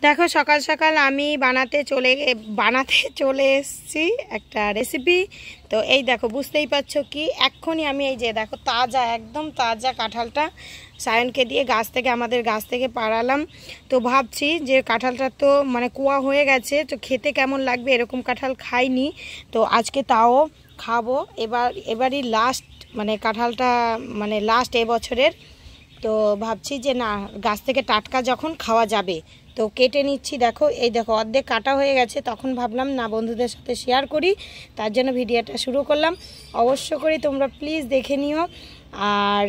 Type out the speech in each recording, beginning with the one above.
দেখো সকাল সকাল আমি বানাতে চলে এসেছি একটা রেসিপি। তো এই দেখো বুঝতেই পারছো কি এক্ষুনি আমি এই যে দেখো তাজা একদম তাজা কাঁঠালটা সায়নকে দিয়ে আমাদের গাছ থেকে পাড়ালাম। তো ভাবছি যে কাঁঠালটা তো মানে কুয়া হয়ে গেছে, তো খেতে কেমন লাগবে, এরকম কাঁঠাল খাইনি। তো আজকে তাও খাবো। এবারই লাস্ট মানে কাঁঠালটা মানে লাস্ট এবছরের। তো ভাবছি যে না, গাছ থেকে টাটকা যখন খাওয়া যাবে তো কেটে নিচ্ছি। দেখো এই দেখো অর্ধেক কাটা হয়ে গেছে, তখন ভাবলাম না বন্ধুদের সাথে শেয়ার করি, তার জন্য ভিডিওটা শুরু করলাম। অবশ্য করে তোমরা প্লিজ দেখে নিও, আর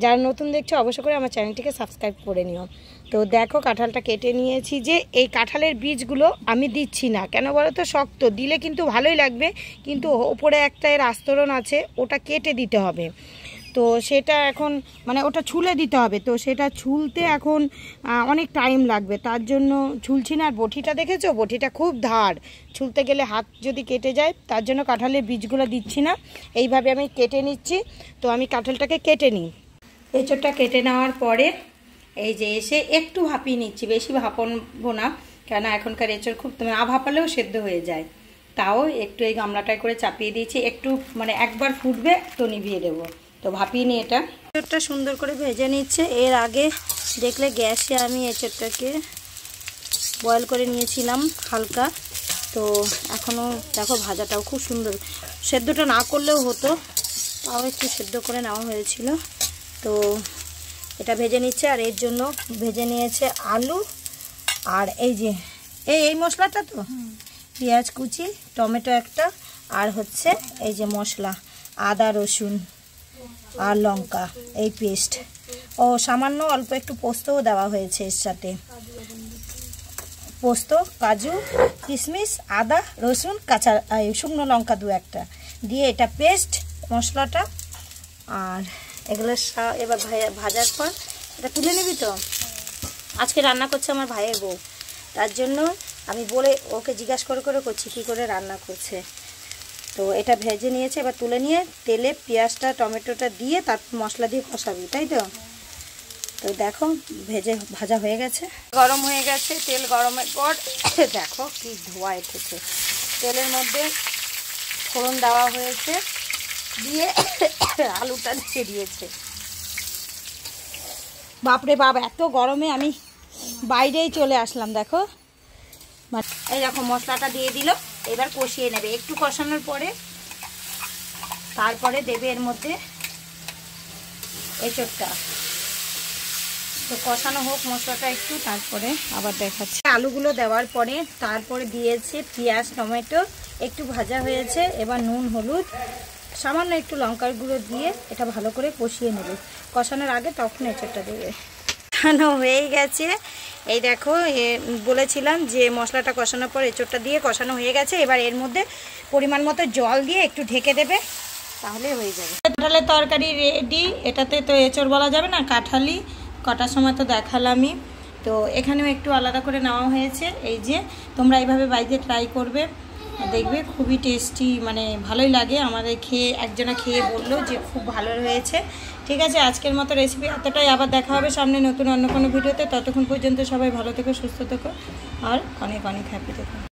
যারা নতুন দেখছো অবশ্য করে আমার চ্যানেলটিকে সাবস্ক্রাইব করে নিও। তো দেখো কাঁঠালটা কেটে নিয়েছি। যে এই কাঁঠালের বীজগুলো আমি দিচ্ছি না, কেন বলো তো, শক্ত দিলে কিন্তু ভালোই লাগবে, কিন্তু ওপরে একটা এর আস্তরণ আছে, ওটা কেটে দিতে হবে। তো সেটা এখন মানে ওটা ছুলে দিতে হবে, তো সেটা ছুলতে এখন অনেক টাইম লাগবে, তার জন্য ছুলছি না। আর বটিটা দেখেছো, বটিটা খুব ধার, ছুলতে গেলে হাত যদি কেটে যায়, তার জন্য কাঁঠালের বীজগুলো দিচ্ছি না। এইভাবে আমি কেটে নিচ্ছি। তো আমি কাঁঠালটাকে কেটে নিই। এঁচোড়টা কেটে নেওয়ার পরে এই যে এসে একটু ভাপিয়ে নিচ্ছি, বেশি ভাপাবো না, কেন এখনকার এঁচোড় খুব না ভাপালেও সেদ্ধ হয়ে যায়। তাও একটু এই গামলাটায় করে চাপিয়ে দিয়েছি, একটু মানে একবার ফুটবে তো নিভিয়ে দেবো। তো ভাপিয়ে নিই এটা। এঁচোড়টা সুন্দর করে ভেজে নিচ্ছে। এর আগে দেখলে গ্যাসে আমি এঁচোড়টাকে বয়েল করে নিয়েছিলাম হালকা। তো এখনও দেখো ভাজাটাও খুব সুন্দর, সেদ্ধটা না করলেও হতো, তাও একটু সেদ্ধ করে নেওয়া হয়েছিল। তো এটা ভেজে নিচ্ছে। আর এর জন্য ভেজে নিয়েছে আলু, আর এই যে এই মশলাটা, তো পেঁয়াজ কুচি, টমেটো একটা, আর হচ্ছে এই যে মশলা আদা রসুন আর লঙ্কা এই পেস্ট, ও সামান্য অল্প একটু পোস্তও দেওয়া হয়েছে এর সাথে। পোস্ত, কাজু, কিশমিশ, আদা রসুন, কাঁচা শুকনো লঙ্কা দু একটা দিয়ে এটা পেস্ট মশলাটা। আর এগুলো এবার ভাজার পর এটা তুলে নিবি। তো আজকে রান্না করছে আমার ভাইয়ের বউ, তার জন্য আমি বলে ওকে জিজ্ঞাসা করে করছি কী করে রান্না করছে। তো এটা ভেজে নিয়েছে, এবার তুলে নিয়ে তেলে পেঁয়াজটা টমেটোটা দিয়ে তারপর মশলা দিয়ে কষাবি, তাই তো। তো দেখো ভাজা হয়ে গেছে, গরম হয়ে গেছে। তেল গরমের পর দেখো কি ধোয়া এসেছে। তেলের মধ্যে ফোড়ন দেওয়া হয়েছে, দিয়ে আলুটা দিয়ে দিয়েছে। বাপরে বাপ, এত গরমে আমি বাইরেই চলে আসলাম। দেখো এই দেখো মশলাটা দিয়ে দিল, এবার কষিয়ে নেবে। একটু কষানোর পরে তারপরে দেবে এর মধ্যে এঁচোড়টা। তো কষানো হোক মশলাটা একটু, তারপরে আবার দেখাচ্ছি। আলুগুলো দেওয়ার পরে তারপরে দিয়েছে পেঁয়াজ টমেটো, একটু ভাজা হয়েছে। এবার নুন হলুদ সামান্য একটু লঙ্কার গুঁড়ো দিয়ে এটা ভালো করে কষিয়ে নেবে। কষানোর আগে তখন এঁচোড়টা দেবে। কষানো হয়ে গেছে, এই দেখো বলেছিলাম যে মশলাটা কষানোর পর এঁচোড়টা দিয়ে কষানো হয়ে গেছে। এবার এর মধ্যে পরিমাণ মতো জল দিয়ে একটু ঢেকে দেবে, তাহলে হয়ে যাবে। কাঁঠালের তরকারি রেডি। এটাতে তো এঁচোড় বলা যাবে না, কাঁঠালি কটার সময় তো দেখালামই। তো এখানেও একটু আলাদা করে নেওয়া হয়েছে। এই যে তোমরা এইভাবে বাড়িতে ট্রাই করবে, দেখবে খুবই টেস্টি, মানে ভালোই লাগে। আমাদের একজনা খেয়ে বললো যে খুব ভালো হয়েছে। ঠিক আছে, আজকের মতো রেসিপি এতটাই। আবার দেখা হবে সামনে নতুন অন্য কোনো ভিডিওতে। ততক্ষণ পর্যন্ত সবাই ভালো থেকো, সুস্থ থেকো, আর অনেক অনেক হ্যাপি থেকো।